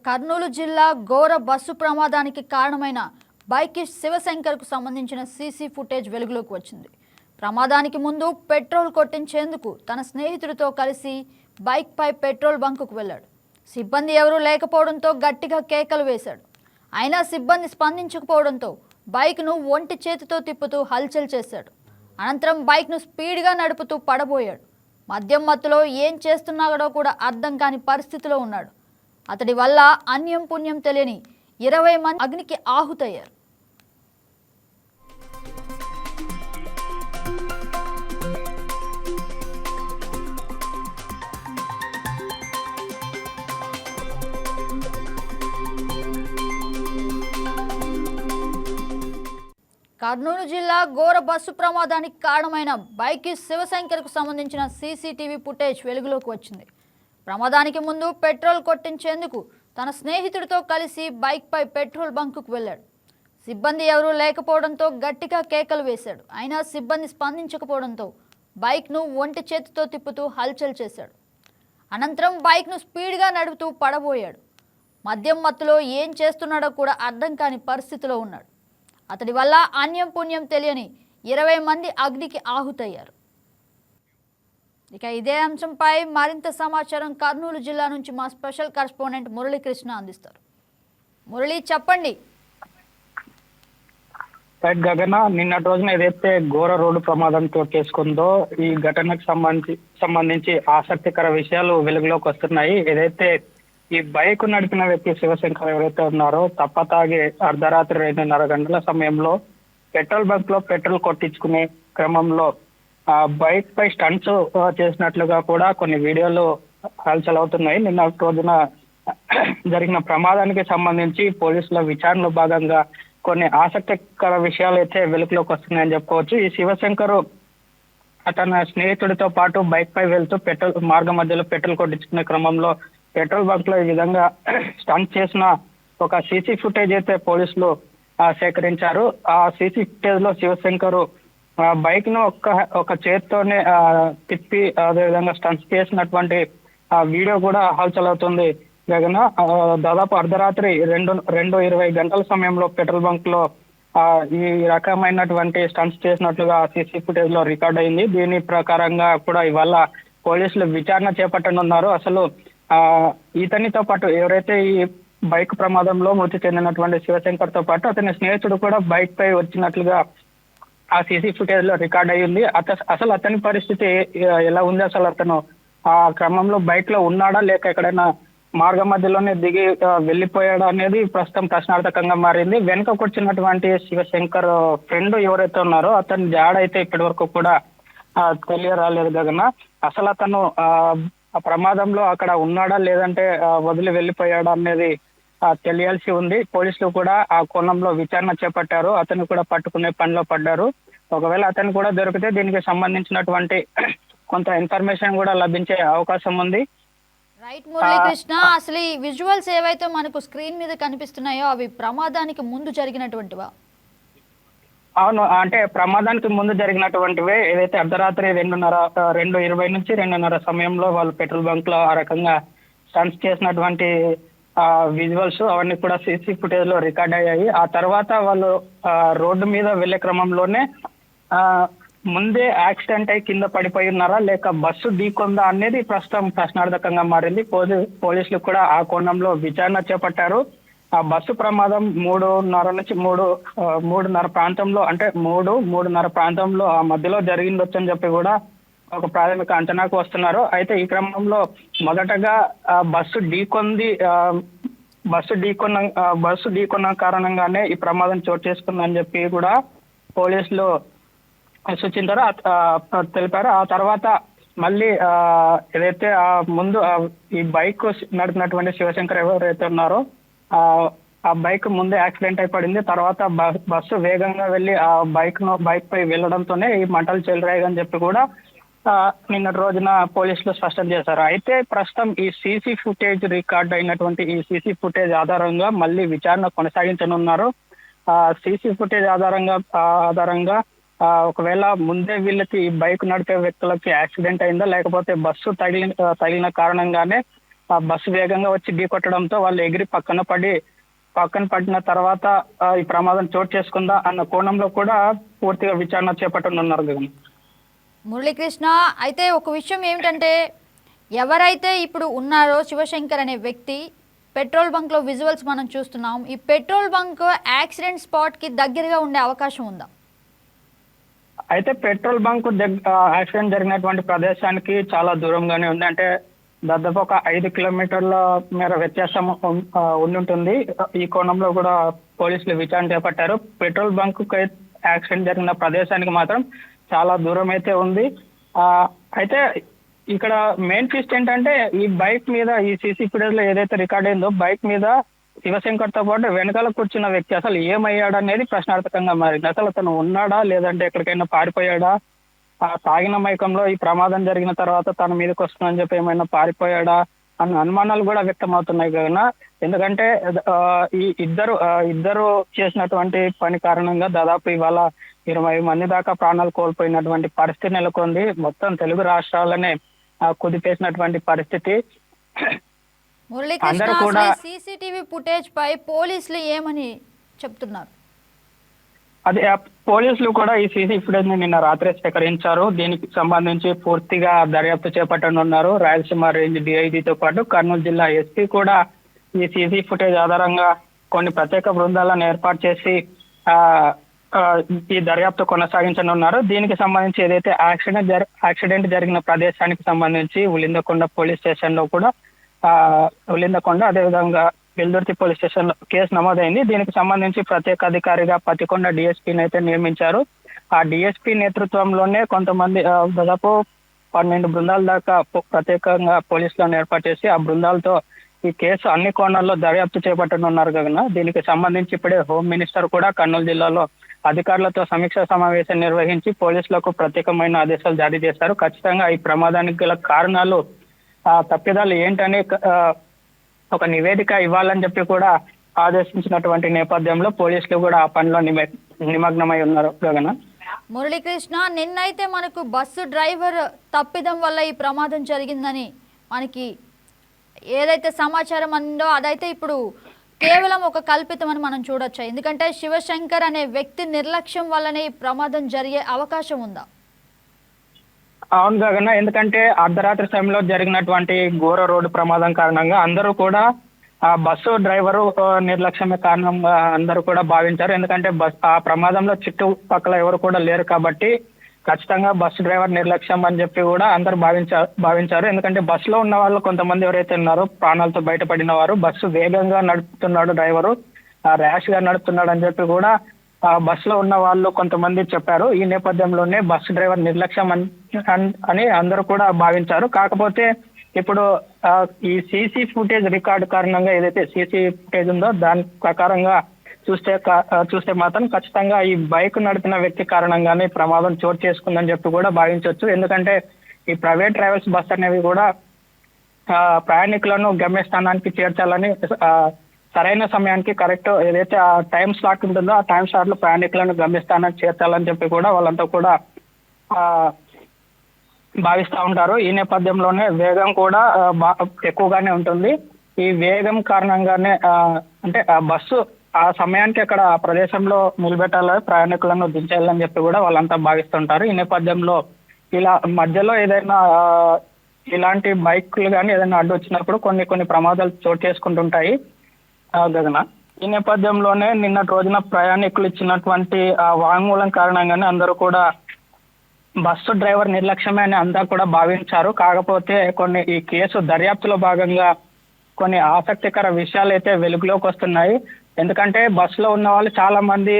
కర్నూలు జిల్లా ఘోర బస్సు ప్రమాదానికి కారణమైన బైకిస్ట్ శివశంకర్కు సంబంధించిన సీసీ ఫుటేజ్ వెలుగులోకి వచ్చింది. ప్రమాదానికి ముందు పెట్రోల్ కొట్టించేందుకు తన స్నేహితుడితో కలిసి బైక్పై పెట్రోల్ బంకుకు వెళ్ళాడు. సిబ్బంది ఎవరూ లేకపోవడంతో గట్టిగా కేకలు వేశాడు. అయినా సిబ్బంది స్పందించకపోవడంతో బైక్ను ఒంటి చేతితో తిప్పుతూ హల్చల్ చేశాడు. అనంతరం బైక్ను స్పీడ్గా నడుపుతూ పడబోయాడు. మద్యం మత్తులో ఏం చేస్తున్నాడో కూడా అర్థం కాని పరిస్థితిలో ఉన్నాడు. అతడి వల్ల అన్యం పుణ్యం తెలియని 20 మంది అగ్నికి ఆహుతయ్యారు. కర్నూలు జిల్లా ఘోర బస్సు ప్రమాదానికి కారణమైన బైకిస్ట్ శివశంకర్కు సంబంధించిన సీసీటీవీ ఫుటేజ్ వెలుగులోకి వచ్చింది. ప్రమాదానికి ముందు పెట్రోల్ కొట్టించేందుకు తన స్నేహితుడితో కలిసి బైక్పై పెట్రోల్ బంకుకు వెళ్ళాడు. సిబ్బంది ఎవరూ లేకపోవడంతో గట్టిగా కేకలు వేశాడు. అయినా సిబ్బంది స్పందించకపోవడంతో బైక్ను ఒంటి చేతితో తిప్పుతూ హల్చల్ చేశాడు. అనంతరం బైక్ను స్పీడ్గా నడుపుతూ పడబోయాడు. మద్యం మత్తులో ఏం చేస్తున్నాడో కూడా అర్థం కాని పరిస్థితిలో ఉన్నాడు. అతడి వల్ల అన్యం పుణ్యం తెలియని 20 మంది అగ్నికి ఆహుతయ్యారు. ఇక ఇదే అంశంపై మరింత సమాచారం కర్నూలు జిల్లా నుంచి మా స్పెషల్ కరెస్పాండెంట్ మురళీకృష్ణ అందిస్తారు. మురళి, చెప్పండి. గగన, నిన్నటి రోజున ఏదైతే ఘోర రోడ్డు ప్రమాదం చోటు చేసుకుందో ఈ ఘటనకు సంబంధించి ఆసక్తికర విషయాలు వెలుగులోకి వస్తున్నాయి. ఏదైతే ఈ బైక్ నడిపిన వ్యక్తి శివశంకర్ ఎవరైతే ఉన్నారో తప్పతాగి అర్ధరాత్రి 2:30 గంటల సమయంలో పెట్రోల్ బంక్ లో పెట్రోల్ కొట్టించుకునే క్రమంలో ఆ బైక్ పై స్టంట్స్ చేసినట్లుగా కూడా కొన్ని వీడియోలు హల్చల్ అవుతున్నాయి. నిన్న రోజున జరిగిన ప్రమాదానికి సంబంధించి పోలీసుల విచారణలో భాగంగా కొన్ని ఆసక్తికర విషయాలు అయితే వెలుగులోకి వస్తున్నాయని చెప్పుకోవచ్చు. ఈ శివశంకర్ తన స్నేహితుడితో పాటు బైక్ పై వెళ్తూ మార్గ మధ్యలో పెట్రోల్ కొట్టించుకునే క్రమంలో పెట్రోల్ బంక్ లో ఈ విధంగా స్టంట్ చేసిన ఒక సీసీ ఫుటేజ్ అయితే పోలీసులు సేకరించారు. ఆ సీసీ ఫుటేజ్ లో శివశంకర్ బైక్ ను ఒక చేతితోనే తిప్పి అదేవిధంగా స్టంట్స్ చేసినటువంటి ఆ వీడియో కూడా హల్చల్ అవుతుంది. జగన్, దాదాపు అర్ధరాత్రి 2:20 గంటల సమయంలో పెట్రోల్ బంక్ లో ఈ రకమైనటువంటి స్టంట్స్ చేసినట్లుగా సీసీ ఫుటేజ్ లో రికార్డ్ అయింది. దీని ప్రకారంగా కూడా ఇవాళ పోలీసులు విచారణ చేపట్టనున్నారు. అసలు ఇతనితో పాటు ఎవరైతే ఈ బైక్ ప్రమాదంలో మృతి చెందినటువంటి శివశంకర్ తో పాటు అతని స్నేహితుడు కూడా బైక్ పై వచ్చినట్లుగా ఆ సీసీ ఫుటేజ్ లో రికార్డ్ అయ్యింది. అసలు అతని పరిస్థితి ఎలా ఉంది, అసలు అతను ఆ క్రమంలో బైక్ లో ఉన్నాడా లేక ఎక్కడైనా మార్గ మధ్యలోనే దిగి వెళ్ళిపోయాడా అనేది ప్రస్తుతం ప్రశ్నార్థకంగా మారింది. వెనుక కూర్చున్నటువంటి శివశంకర్ ఫ్రెండ్ ఎవరైతే ఉన్నారో అతని జాడ అయితే ఇప్పటి వరకు కూడా తెలియరాలేదు. గగన, అసలు అతను ఆ ప్రమాదంలో అక్కడ ఉన్నాడా లేదంటే వదిలి వెళ్ళిపోయాడా అనేది తెలియాల్సి ఉంది. పోలీసులు కూడా ఆ కోణంలో విచారణ చేపట్టారు. అతను కూడా పట్టుకునే పనిలో పడ్డారు. ఒకవేళ అతను కూడా దొరికితే దీనికి సంబంధించినటువంటి కొంత ఇన్ఫర్మేషన్ కూడా లభించే అవకాశం ఉంది. రైట్ మురళీకృష్ణ, అసలు ఈ విజువల్స్ ఏవైతే మనకు స్క్రీన్ మీద కనిపిస్తున్నాయో అవి ప్రమాదానికి ముందు జరిగినటువంటివా? అవును, అంటే ప్రమాదానికి ముందు జరిగినటువంటివే. ఏదైతే అర్ధరాత్రి 2:20 నుంచి 2:30 సమయంలో వాళ్ళు పెట్రోల్ బంక్ లో ఆ రకంగా స్టంట్స్ చేసినటువంటి విజువల్స్ అవన్నీ కూడా సీసీ ఫుటేజ్ లో రికార్డ్ అయ్యాయి. ఆ తర్వాత వాళ్ళు రోడ్డు మీద వెళ్లే క్రమంలోనే ముందే యాక్సిడెంట్ అయి కింద పడిపోయి ఉన్నారా లేక బస్సు ఢీకొందా అనేది ప్రస్తుతం ప్రశ్నార్థకంగా మారింది. పోలీసులు కూడా ఆ కోణంలో విచారణ చేపట్టారు. ఆ బస్సు ప్రమాదం 3:30 నుంచి 3:30 ప్రాంతంలో, అంటే 3:30 ప్రాంతంలో ఆ మధ్యలో జరిగిందొచ్చని చెప్పి కూడా ఒక ప్రాథమిక అంచనాకు వస్తున్నారు. అయితే ఈ క్రమంలో మొదటగా బస్సు ఢీకొన్న కారణంగానే ఈ ప్రమాదం చోటు చేసుకుందని చెప్పి కూడా పోలీసులు సూచించారు, తెలిపారు. ఆ తర్వాత మళ్ళీ ఏదైతే ముందు ఈ బైక్ నడిపినటువంటి శివశంకర్ ఎవరైతే ఉన్నారో ఆ బైక్ ముందే యాక్సిడెంట్ అయి పడింది. తర్వాత బస్సు వేగంగా వెళ్ళి ఆ బైక్ పై వెళ్ళడంతోనే ఈ మంటలు చెలరేగని చెప్పి కూడా నిన్నటి రోజున పోలీసులు స్పష్టం చేశారు. అయితే ప్రస్తుతం ఈ సీసీ ఫుటేజ్ రికార్డ్ అయినటువంటి ఈ సీసీ ఫుటేజ్ ఆధారంగా మళ్ళీ విచారణ కొనసాగించనున్నారు. సీసీ ఫుటేజ్ ఆధారంగా ఒకవేళ ముందే వీళ్ళకి ఈ బైక్ నడిపే వ్యక్తులకి యాక్సిడెంట్ అయిందా లేకపోతే బస్సు తగిలిన కారణంగానే ఆ బస్సు వేగంగా వచ్చి ఢీకొట్టడంతో వాళ్ళు ఎగిరి పక్కన పడిన తర్వాత ఈ ప్రమాదం చోటు చేసుకుందా అన్న కోణంలో కూడా పూర్తిగా విచారణ చేపట్టనున్నారు గగన్. మురళీకృష్ణ, అయితే ఒక విషయం ఏమిటంటే ఎవరైతే ఇప్పుడు ఉన్నారో శివశంకర్ అనే వ్యక్తి పెట్రోల్ బంక్లో విజువల్స్ మనం చూస్తున్నాం. ఈ పెట్రోల్ బంక్ యాక్సిడెంట్ స్పాట్కి దగ్గరగా ఉండే అవకాశం ఉందా? అయితే పెట్రోల్ బంక్ యాక్సిడెంట్ జరిగినటువంటి ప్రదేశానికి చాలా దూరంగానే ఉంది. అంటే దాదాపు ఒక 5 కిలోమీటర్ల మేర వ్యత్యాసం ఉండుంటుంది. ఈ కోణంలో కూడా పోలీసులు విచారణ చేపట్టారు. పెట్రోల్ బంక్ యాక్సిడెంట్ జరిగిన ప్రదేశానికి మాత్రం చాలా దూరం అయితే ఉంది. అయితే ఇక్కడ మెయిన్ ట్విస్ట్ ఏంటంటే ఈ బైక్ మీద ఈ సీసీ ఫుటేజ్ లో ఏదైతే రికార్డ్ అయిందో బైక్ మీద శివశంకర్ తో పాటు వెనకాల కూర్చున్న వ్యక్తి అసలు ఏమయ్యాడు అనేది ప్రశ్నార్థకంగా మారింది. అసలు అతను ఉన్నాడా లేదంటే ఎక్కడికైనా పారిపోయాడా, ఆ తాగిన మైకంలో ఈ ప్రమాదం జరిగిన తర్వాత తన మీదకి వస్తుందని చెప్పి ఏమైనా పారిపోయాడా అన్న అనుమానాలు కూడా వ్యక్తం అవుతున్నాయి కదా. ఎందుకంటే ఈ ఇద్దరు చేసినటువంటి పని కారణంగా దాదాపు ఇవాళ 20 మంది దాకా ప్రాణాలు కోల్పోయినటువంటి పరిస్థితి నెలకొంది. మొత్తం తెలుగు రాష్ట్రాలనే కుదిపేసినటువంటి పరిస్థితి. మురళీకృష్ణ, సీసీటీవీ ఫుటేజ్ పై పోలీసులు ఏమని చెప్తున్నారు? అదే పోలీసులు కూడా ఈ సీసీ ఫుటేజ్ ని నిన్న రాత్రి సేకరించారు. దీనికి సంబంధించి పూర్తిగా దర్యాప్తు చేపట్టనున్నారు. రాయలసీమ రేంజ్ డిఐజీతో పాటు కర్నూలు జిల్లా ఎస్పీ కూడా ఈ సీసీ ఫుటేజ్ ఆధారంగా కొన్ని ప్రత్యేక బృందాలను ఏర్పాటు చేసి ఈ దర్యాప్తు కొనసాగించనున్నారు. దీనికి సంబంధించి ఏదైతే యాక్సిడెంట్ జరిగిన ప్రదేశానికి సంబంధించి ఉలిందకొండ పోలీస్ స్టేషన్ లో కూడా ఉలిందకొండ అదేవిధంగా వెల్దుర్తి పోలీస్ స్టేషన్ లో కేసు నమోదైంది. దీనికి సంబంధించి ప్రత్యేక అధికారిగా పతికొండ డిఎస్పీని అయితే నియమించారు. ఆ డిఎస్పీ నేతృత్వంలోనే కొంతమంది దాదాపు 12 బృందాల దాకా ప్రత్యేకంగా పోలీసులను ఏర్పాటు చేసి ఆ బృందాలతో ఈ కేసు అన్ని కోణాల్లో దర్యాప్తు చేపట్టనున్నారు కదా. దీనికి సంబంధించి ఇప్పుడే హోమ్ మినిస్టర్ కూడా కర్నూలు జిల్లాలో అధికారులతో సమీక్ష సమావేశం నిర్వహించి పోలీసులకు ప్రత్యేకమైన ఆదేశాలు జారీ చేశారు. ఖచ్చితంగా ఈ ప్రమాదానికి గల కారణాలు తప్పిదాలు ఏంటని ఒక నివేదిక ఇవ్వాలని చెప్పి కూడా ఆదేశించినటువంటి నేపథ్యంలో పోలీసులు కూడా ఆ పనిలో నిమగ్నమై ఉన్నారు గగన. మురళీకృష్ణ, నిన్నైతే మనకు బస్సు డ్రైవర్ తప్పిదం వల్ల ఈ ప్రమాదం జరిగిందని మనకి ఏదైతే సమాచారం అందో అదైతే ఇప్పుడు కేవలం ఒక కల్పితం అని మనం చూడొచ్చు. ఎందుకంటే శివశంకర్ అనే వ్యక్తి నిర్లక్ష్యం వల్లనే ఈ ప్రమాదం జరిగే అవకాశం ఉందా? అవును గగన, ఎందుకంటే అర్ధరాత్రి సమయంలో జరిగినటువంటి ఘోర రోడ్డు ప్రమాదం కారణంగా అందరూ కూడా ఆ బస్సు డ్రైవరు నిర్లక్ష్యమే కారణంగా అందరూ కూడా భావించారు. ఎందుకంటే ఆ ప్రమాదంలో చుట్టుపక్కల ఎవరు కూడా లేరు కాబట్టి ఖచ్చితంగా బస్సు డ్రైవర్ నిర్లక్ష్యం అని చెప్పి కూడా అందరూ భావించారు. ఎందుకంటే బస్సులో ఉన్న వాళ్ళు కొంతమంది ఎవరైతే ఉన్నారో ప్రాణాలతో బయటపడిన వారు బస్సు వేగంగా నడుపుతున్నాడు డ్రైవరు, ర్యాష్ గా నడుపుతున్నాడు అని చెప్పి కూడా బస్సులో ఉన్న వాళ్ళు కొంతమంది చెప్పారు. ఈ నేపథ్యంలోనే బస్సు డ్రైవర్ నిర్లక్ష్యం అని అందరూ కూడా భావించారు. కాకపోతే ఇప్పుడు ఈ సీసీ ఫుటేజ్ రికార్డు కారణంగా ఏదైతే సీసీ ఫుటేజ్ ఉందో దాని ప్రకారంగా చూస్తే మాత్రం ఖచ్చితంగా ఈ బైక్ నడిపిన వ్యక్తి కారణంగానే ప్రమాదం చోటు చేసుకుందని చెప్పి కూడా భావించవచ్చు. ఎందుకంటే ఈ ప్రైవేట్ ట్రావెల్స్ బస్ అనేవి కూడా ప్రయాణికులను గమ్యస్థానానికి చేర్చాలని సరైన సమయానికి కరెక్ట్ ఏదైతే ఆ టైం స్లాట్ ఉంటుందో ఆ టైం స్లాట్ లో ప్రయాణికులను గమ్యస్థానానికి చేర్చాలని చెప్పి కూడా వాళ్ళంతా కూడా భావిస్తూ ఉంటారు. ఈ నేపథ్యంలోనే వేగం కూడా ఎక్కువగానే ఉంటుంది. ఈ వేగం కారణంగానే అంటే ఆ బస్సు ఆ సమయానికి అక్కడ ఆ ప్రదేశంలో నిలబెట్టాలని ప్రయాణికులను దించాలని చెప్పి కూడా వాళ్ళంతా భావిస్తుంటారు. ఈ నేపథ్యంలో ఇలా మధ్యలో ఏదైనా ఇలాంటి బైక్లు కానీ ఏదైనా అడ్డు వచ్చినప్పుడు కొన్ని ప్రమాదాలు చోటు చేసుకుంటుంటాయి గగన. ఈ నేపథ్యంలోనే నిన్నటి రోజున ప్రయాణికులు ఇచ్చినటువంటి వాంగ్మూలం కారణంగానే అందరూ కూడా బస్సు డ్రైవర్ నిర్లక్ష్యమే అని అందరూ కూడా భావించారు. కాకపోతే ఈ కేసు దర్యాప్తులో భాగంగా కొన్ని ఆసక్తికర విషయాలు అయితే వెలుగులోకి వస్తున్నాయి. ఎందుకంటే బస్సులో ఉన్న వాళ్ళు చాలా మంది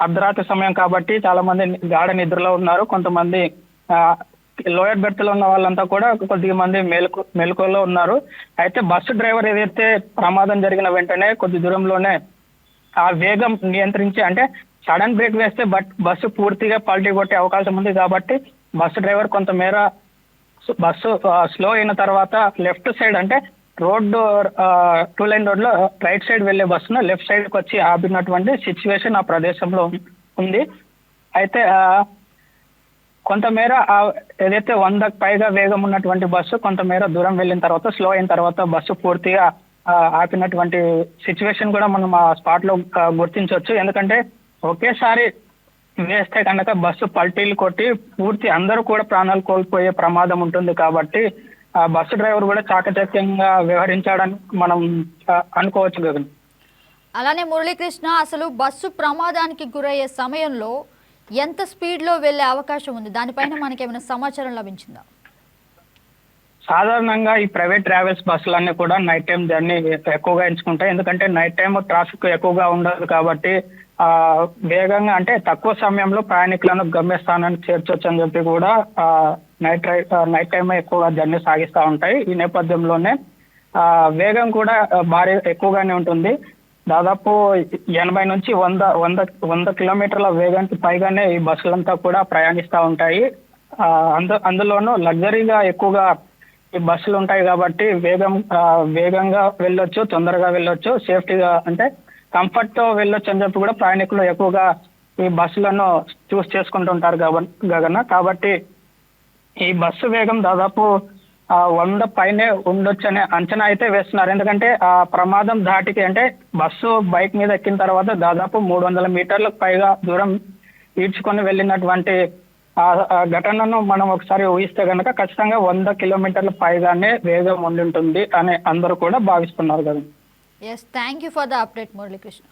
అర్ధరాత్రి సమయం కాబట్టి చాలా మంది గాఢ నిద్రలో ఉన్నారు. కొంతమంది లోయర్ బెర్త్ లో ఉన్న వాళ్ళంతా కూడా కొద్ది మంది మెలకువలో ఉన్నారు. అయితే బస్సు డ్రైవర్ ఏదైతే ప్రమాదం జరిగిన వెంటనే కొద్ది దూరంలోనే ఆ వేగం నియంత్రించి అంటే సడన్ బ్రేక్ వేస్తే బస్సు పూర్తిగా పల్టీ కొట్టే అవకాశం ఉంది కాబట్టి బస్సు డ్రైవర్ కొంతమేర బస్సు స్లో అయిన తర్వాత లెఫ్ట్ సైడ్ అంటే రోడ్డు 2 లైన్ రోడ్ లో రైట్ సైడ్ వెళ్లే బస్సును లెఫ్ట్ సైడ్ కి వచ్చి ఆపినటువంటి సిచ్యువేషన్ ఆ ప్రదేశంలో ఉంది. అయితే కొంతమేర ఏదైతే 100కు పైగా వేగం ఉన్నటువంటి బస్సు కొంతమేర దూరం వెళ్ళిన తర్వాత స్లో అయిన తర్వాత బస్సు పూర్తిగా ఆపినటువంటి సిచ్యువేషన్ కూడా మనం ఆ స్పాట్ లో గుర్తించవచ్చు. ఎందుకంటే ఒకేసారి వేస్తే కనుక బస్సు పల్టీలు కొట్టి పూర్తి అందరూ కూడా ప్రాణాలు కోల్పోయే ప్రమాదం ఉంటుంది. కాబట్టి ఆ బస్సు డ్రైవర్ కూడా చాకచక్యంగా వ్యవహరించాడని మనం అనుకోవచ్చు గగన్. అలానే మురళీకృష్ణ, అసలు బస్సు ప్రమాదానికి గురయ్యే సమయంలో ఎంత స్పీడ్లో వెళ్ళే అవకాశం ఉంది? దానిపైన మనకి ఏమైనా సమాచారం లభించిందా? సాధారణంగా ఈ ప్రైవేట్ ట్రావెల్స్ బస్సులన్నీ కూడా నైట్ టైం జర్నీ ఎక్కువగా ఎంచుకుంటాయి. ఎందుకంటే నైట్ టైం ట్రాఫిక్ ఎక్కువగా ఉండదు కాబట్టి వేగంగా అంటే తక్కువ సమయంలో ప్రయాణికులను గమ్యస్థానానికి చేర్చొచ్చు అని చెప్పి కూడా నైట్ టైం ఎక్కువగా జర్నీ సాగిస్తూ ఉంటాయి. ఈ నేపథ్యంలోనే వేగం కూడా భారీ ఎక్కువగానే ఉంటుంది. దాదాపు 80 నుంచి 100 కిలోమీటర్ల వేగానికి పైగానే ఈ బస్సులంతా కూడా ప్రయాణిస్తూ ఉంటాయి. అందులోనూ లగ్జరీగా ఎక్కువగా ఈ బస్సులు ఉంటాయి కాబట్టి వేగంగా వెళ్ళొచ్చు, తొందరగా వెళ్ళొచ్చు, సేఫ్టీగా అంటే కంఫర్ట్ తో వెళ్ళొచ్చు అని చెప్పి కూడా ప్రయాణికులు ఎక్కువగా ఈ బస్సులను చూస్ చేసుకుంటుంటారు గగన. కాబట్టి ఈ బస్సు వేగం దాదాపు 100 పైనే ఉండొచ్చు అనే అంచనా అయితే వేస్తున్నారు. ఎందుకంటే ఆ ప్రమాదం ధాటికి అంటే బస్సు బైక్ మీద ఎక్కిన తర్వాత దాదాపు 300 మీటర్లకు పైగా దూరం ఈడ్చుకొని వెళ్ళినటువంటి ఆ ఘటనను మనం ఒకసారి ఊహిస్తే కనుక ఖచ్చితంగా 100 కిలోమీటర్ల పైగానే వేగం ఉండి ఉంటుంది అని అందరూ కూడా భావిస్తున్నారు కదా. Yes, thank you for the update Muralikrishna.